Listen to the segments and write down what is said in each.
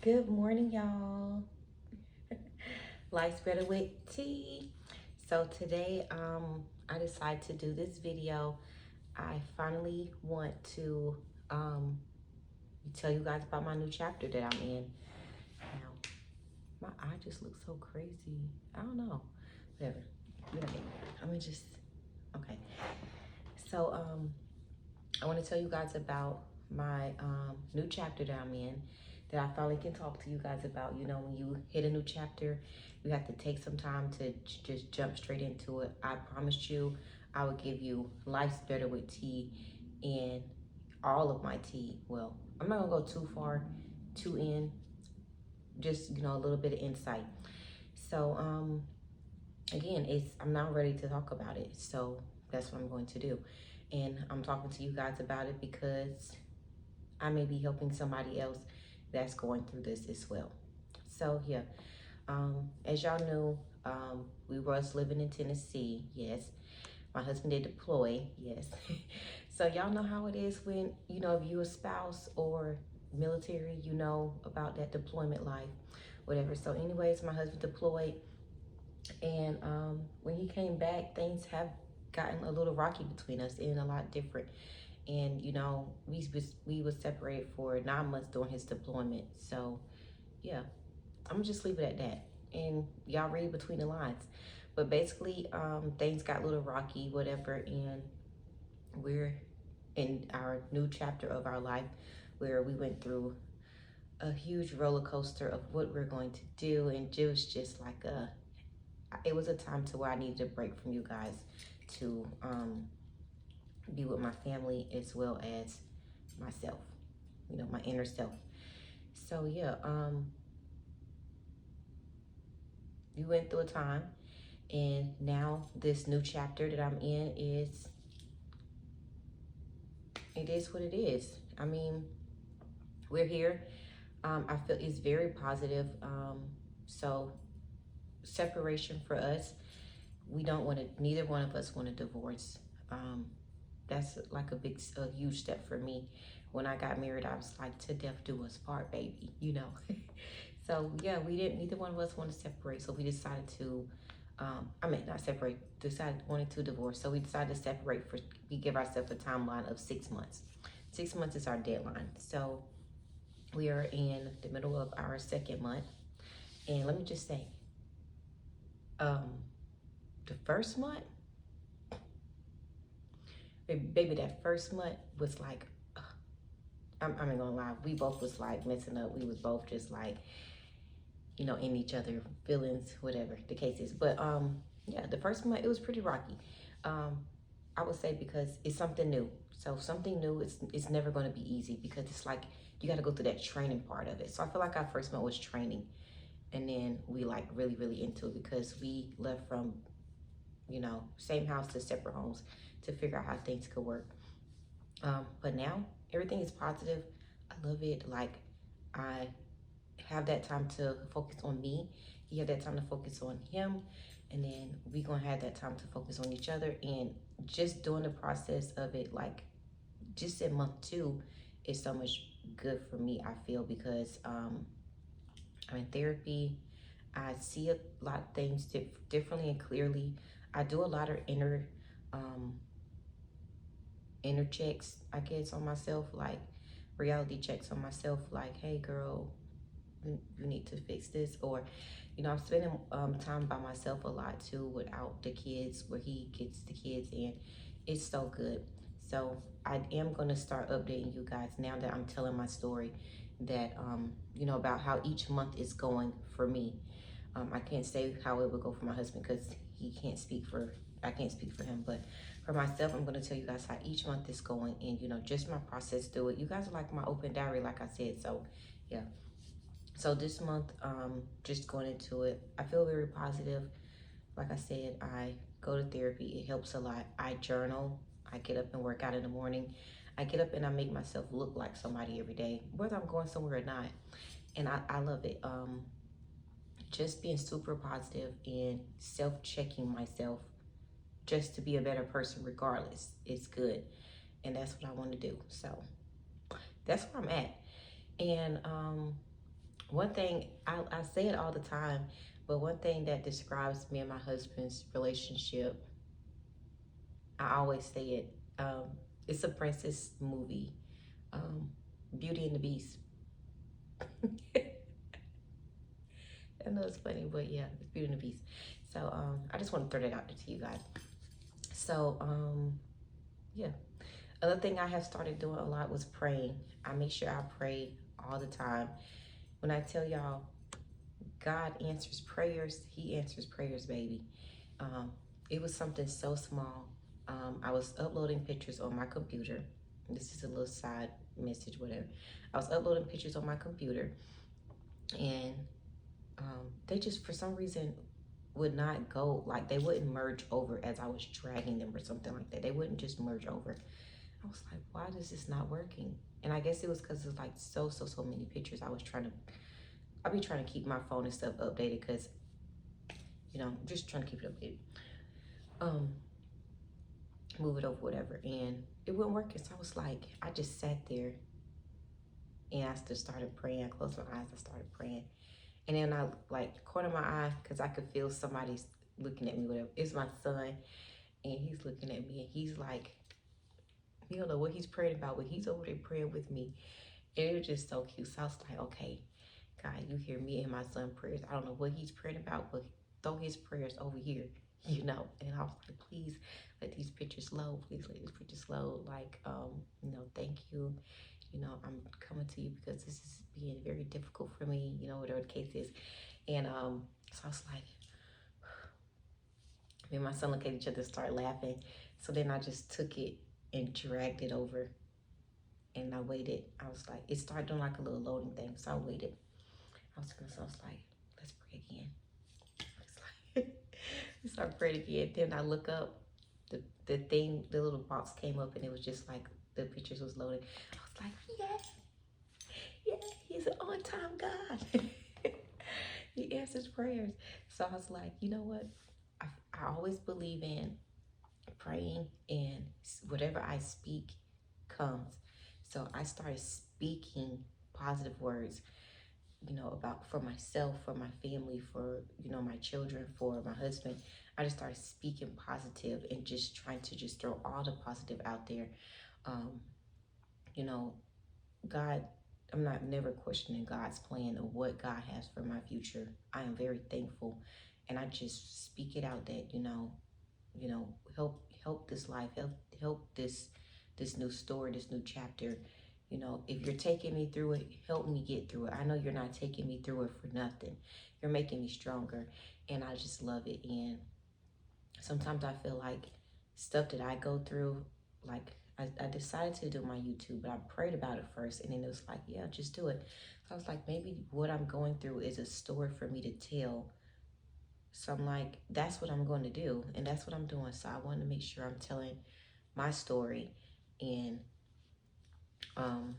Good morning, y'all. Life's better with T. So today, I decided to do this video. I finally want to um, tell you guys about my new chapter that I'm in. Now, my eye just looks so crazy. I don't know. Whatever. Let me just. Okay. So I want to tell you guys about my new chapter that I'm in, that I finally can talk to you guys about. You know, when you hit a new chapter, you have to take some time to just jump straight into it. I promised you I would give you Life's Better with T in all of my tea. Well, I'm not gonna go too far, too in, just a little bit of insight. So again, I'm not ready to talk about it. So that's what I'm going to do. And I'm talking to you guys about it because I may be helping somebody else that's going through this as well. So yeah, as y'all know, we was living in Tennessee. Yes, my husband did deploy. Yes, so y'all know how it is when if you a spouse or military, you know about that deployment life, whatever. So anyways, my husband deployed, and when he came back, things have gotten a little rocky between us and a lot different. And we was separated for 9 months during his deployment. So yeah, I'm gonna just leave it at that, and y'all read between the lines. But basically, things got a little rocky, whatever, and we're in our new chapter of our life where we went through a huge roller coaster of what we're going to do, and it was just like it was a time to where I needed a break from you guys to be with my family as well as myself, my inner self. So yeah, we went through a time, and now this new chapter that I'm in it is what it is. I mean, we're here. I feel it's very positive. So separation for us, we don't want to. Neither one of us want a divorce. That's like a huge step for me. When I got married, I was like, to death do us part, baby, So yeah, we didn't, neither one of us want to separate. So we decided to, not separate, wanted to divorce. So we decided to separate we give ourselves a timeline of 6 months. 6 months is our deadline. So we are in the middle of our second month. And let me just say, the first month, baby, that first month was like, I'm not gonna lie, we both was like messing up. We was both just like, in each other feelings, whatever the case is. But yeah, the first month it was pretty rocky. I would say because it's something new. So something new, it's never gonna be easy because it's like you gotta go through that training part of it. So I feel like our first month was training, and then we like really, really into it because we left from, same house to separate homes to figure out how things could work. But now everything is positive. I love it. Like, I have that time to focus on me. He had that time to focus on him. And then we gonna have that time to focus on each other. And just doing the process of it, like just in month 2 is so much good for me, I feel, because I'm in therapy. I see a lot of things differently and clearly. I do a lot of um, inner checks, I guess, on myself, like reality checks on myself, like, hey girl, you need to fix this. Or I'm spending time by myself a lot too, without the kids, where he gets the kids, and it's so good. So I am going to start updating you guys now that I'm telling my story, that about how each month is going for me. I can't say how it would go for my husband because I can't speak for him, but for myself, I'm going to tell you guys how each month is going, and just my process through it. You guys are like my open diary, like I said. So yeah. So this month, just going into it, I feel very positive. Like I said, I go to therapy. It helps a lot. I journal. I get up and work out in the morning. I get up and I make myself look like somebody every day, whether I'm going somewhere or not. And I love it. Just being super positive and self-checking myself just to be a better person regardless. It's good. And that's what I want to do. So that's where I'm at. And One thing, I say it all the time, but one thing that describes me and my husband's relationship, I always say it. It's a princess movie, um, Beauty and the Beast. I know it's funny, but yeah, it's Beauty and the Beast. So I just want to throw that out there to you guys. So yeah, another thing I have started doing a lot was praying. I make sure I pray all the time. When I tell y'all, God answers prayers, He answers prayers, baby. Um, it was something so small. I was uploading pictures on my computer. This is a little side message, whatever. I was uploading pictures on my computer, and they just, for some reason, would not go, like they wouldn't merge over as I was dragging them or something like that. They wouldn't just merge over. I was like, why is this not working? And I guess it was because it's like so many pictures. I'll be trying to keep my phone and stuff updated because, you know, just trying to keep it updated. Um, Move it over, whatever. And it wasn't working. So I was like, I just sat there and I just started praying. I closed my eyes, I started praying. And then I, like, corner my eye, because I could feel somebody's looking at me, whatever. It's my son, and he's looking at me, and he's like, you don't know what he's praying about, but he's over there praying with me. And it was just so cute. So I was like, okay, God, you hear me and my son prayers. I don't know what he's praying about, but throw his prayers over here, you know. And I was like, please let these pictures load. Please let these pictures load. Like, you know, thank you. You know, I'm coming to you because this is being very difficult for me, you know, whatever the case is. And so I was like, me and my son looked at each other, started laughing. So then I just took it and dragged it over, and I waited. I was like, it started doing like a little loading thing. So I waited. I was like, let's pray again. It's like, I started praying again. Then I look up, the thing, the little box came up, and it was just like the pictures was loaded. I was like, yeah, he's an on-time God. He answers prayers. So I was like, you know what? I always believe in praying, and whatever I speak comes. So I started speaking positive words, you know, about, for myself, for my family, for, you know, my children, for my husband. I just started speaking positive and just trying to just throw all the positive out there. Um, you know, God, I'm not never questioning God's plan of what God has for my future. I am very thankful, and I just speak it out that, you know, help this life, help this new story, this new chapter. You know, if you're taking me through it, help me get through it. I know you're not taking me through it for nothing. You're making me stronger, and I just love it. And sometimes I feel like stuff that I go through, like I decided to do my YouTube, but I prayed about it first, and then it was like, yeah, just do it. So I was like, maybe what I'm going through is a story for me to tell. So I'm like, that's what I'm going to do, and that's what I'm doing. So I want to make sure I'm telling my story and um,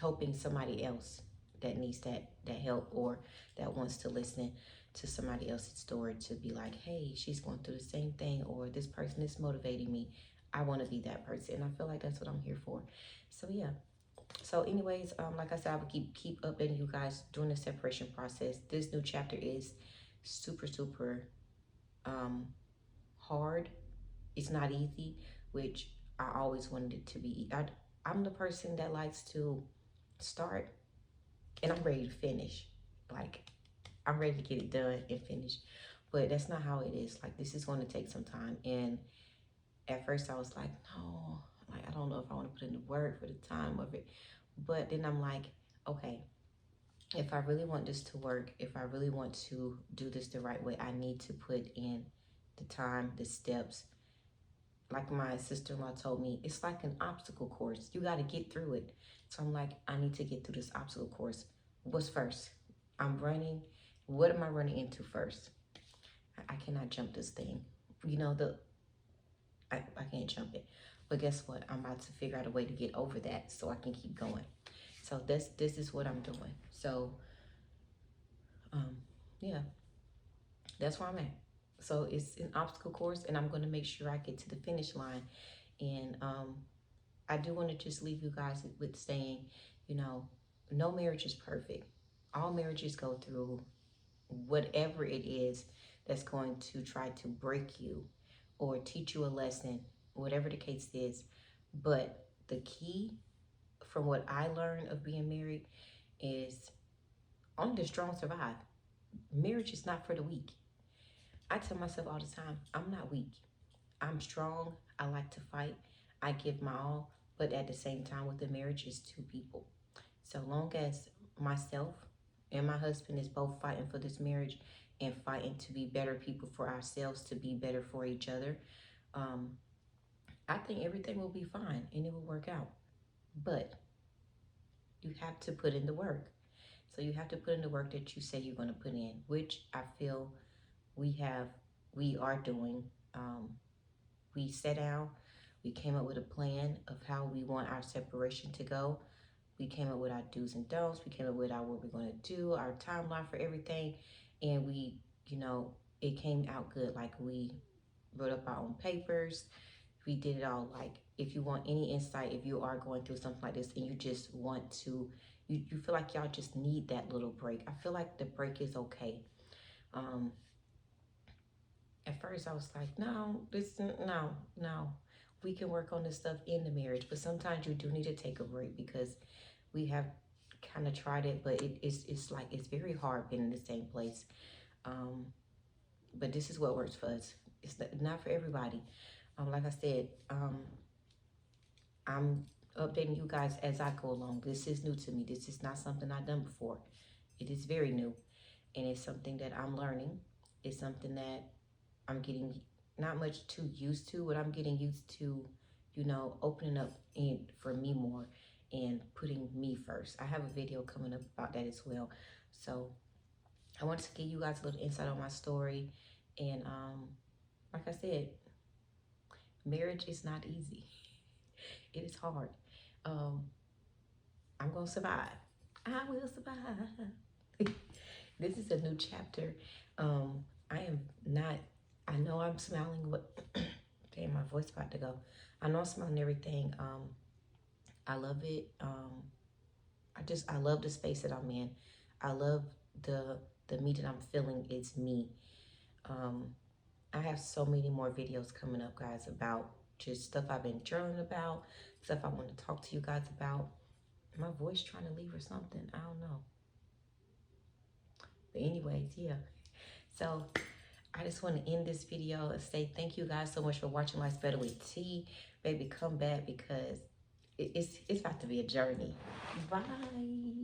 helping somebody else that needs that help, or that wants to listen to somebody else's story, to be like, hey, she's going through the same thing, or this person is motivating me. I want to be that person, and I feel like that's what I'm here for. So yeah. So anyways, like I said, I would keep updating you guys during the separation process. This new chapter is super um hard. It's not easy, which I always wanted it to be. I'm the person that likes to start, and I'm ready to finish. Like, I'm ready to get it done and finish. But that's not how it is. Like, this is going to take some time. And at first I was like, no, like, I don't know if I want to put in the work for the time of it. But then I'm like, okay, if I really want this to work, if I really want to do this the right way, I need to put in the time, the steps. Like my sister-in-law told me, it's like an obstacle course. You got to get through it. So I'm like, I need to get through this obstacle course. What's first? I'm running. What am I running into first? I cannot jump this thing. You know, I can't jump it. But guess what? I'm about to figure out a way to get over that so I can keep going. So this is what I'm doing. So yeah, that's where I'm at. So it's an obstacle course, and I'm going to make sure I get to the finish line. And I do want to just leave you guys with saying, you know, no marriage is perfect. all marriages go through whatever it is that's going to try to break you or teach you a lesson, whatever the case is. But the key, from what I learned of being married, is only the strong survive. Marriage is not for the weak. I tell myself all the time, I'm not weak. I'm strong. I like to fight. I give my all. But at the same time, with the marriage, is two people. So long as myself and my husband is both fighting for this marriage and fighting to be better people for ourselves, to be better for each other, um, I think everything will be fine and it will work out. But you have to put in the work. So you have to put in the work that you say you're going to put in, which I feel we are doing. We sat down, we came up with a plan of how we want our separation to go. We came up with our do's and don'ts. We came up with what we're going to do, our timeline for everything. And we, it came out good. Like, we wrote up our own papers. We did it all. Like, if you want any insight, if you are going through something like this and you just want to, you feel like y'all just need that little break. I feel like the break is okay. At first I was like, no. We can work on this stuff in the marriage, but sometimes you do need to take a break because we have kind of tried it, but it's like, it's very hard being in the same place. But this is what works for us. It's not for everybody. Like I said, I'm updating you guys as I go along. This is new to me. This is not something I've done before. It is very new, and it's something that I'm learning. It's something that I'm getting not much too used to, but I'm getting used to, opening up for me more and putting me first. I have a video coming up about that as well. So I wanted to give you guys a little insight on my story. And like I said, marriage is not easy. It is hard. I'm going to survive. I will survive. This is a new chapter. I am not, I know I'm smiling, but damn, my voice about to go. I know I'm smiling everything. I love it. I love the space that I'm in. I love the me that I'm feeling is me. I have so many more videos coming up, guys, about just stuff I've been journaling about, stuff I want to talk to you guys about. My voice trying to leave or something. I don't know. But anyways, yeah. So I just want to end this video and say thank you guys so much for watching Life's Better with T. Baby, come back because it's about to be a journey. Bye.